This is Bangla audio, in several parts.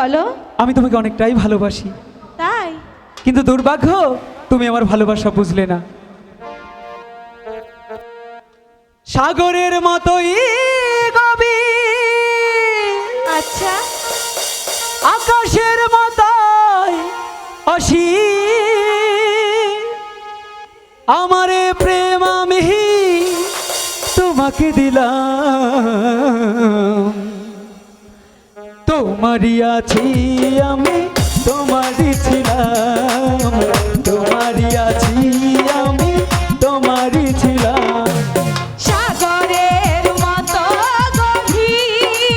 বলো। আমি তোমাকে অনেকটাই ভালোবাসি, তাই? কিন্তু দুর্ভাগ্য তুমি আমার ভালোবাসা বুঝলে না। সাগরের মতোই গভীর, আচ্ছা, আকাশের মতোই অসীম, আমারে প্রেম আমি তোমাকে দিলাম। তোমারই আছি আমি, তোমারই ছিলাম, তোমারই আছি আমি, তোমারই ছিলাম। সাগরের মতো গভীর,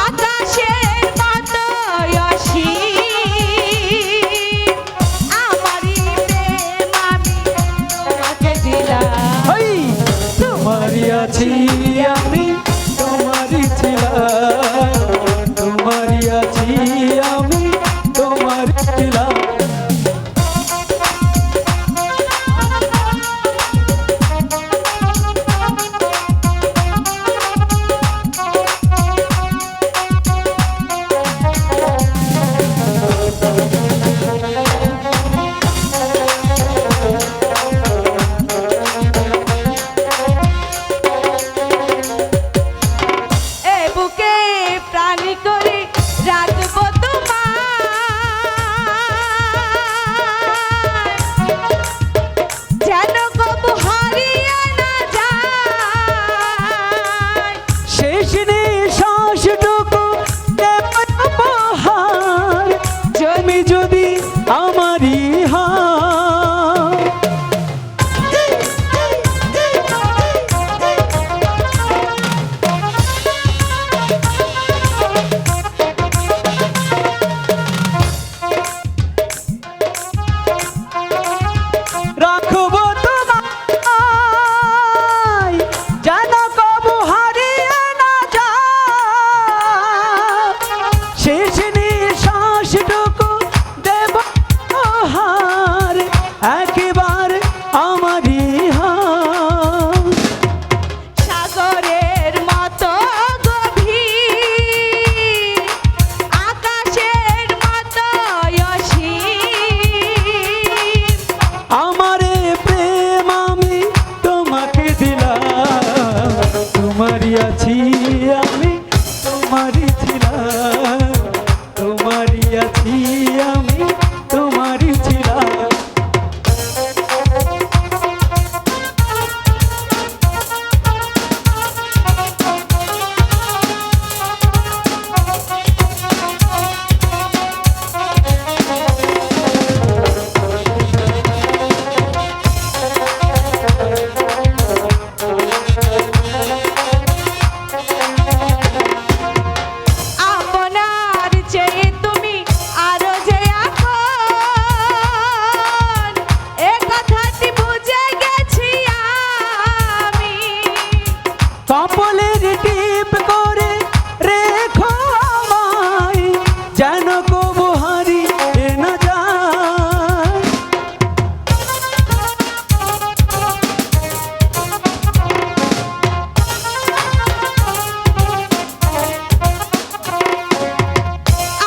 আকাশের মতো অসীম, আমারই প্রেম আমি তোমাকে দিলাম। ওই তোমারই আছি আমি, তোমারই ছিলাম, তোমারই আছি আমি, তোমারই ছিলাম। এ বুকে প্রাণী করে রাখবো তোমায়, যেন কবু হারিয়ে না যায়। শেষ নিঃশ্বাসটুকু দেব উপহার, তুমি যদি আমারই হয়। রাখবো তোমায়, যেন কবু হারিয়ে না যায়। শেষ নিঃশ্বাসটুকু দেব উপহার, একবার আমারই হয়। সাগরের মতো গভীর, আকাশের মতো অসীম, আমারে প্রেম আমি তোমাকে দিলাম। তোমারই আছি আমি, তোমারই ছিলাম, তোমারই আছি আমি, তোমারই ছিলাম। আপনার চেয়ে তুমি আরো যে আপন, এ কথাটি বুঝে গেছি আমি। কপালের টিপ করে রেখো আমায়, যেন কবু হারিয়ে না যায়।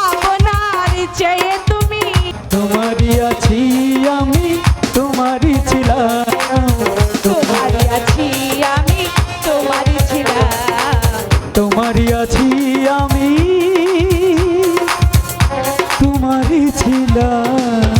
আপনার চেয়ে তুমি, তোমারই আছি আমি, তোমারই ছিলাম, তোমারই আছি আমি, তোমারই ছিলাম। তোমারই আছি আমি, তোমারই ছিলাম।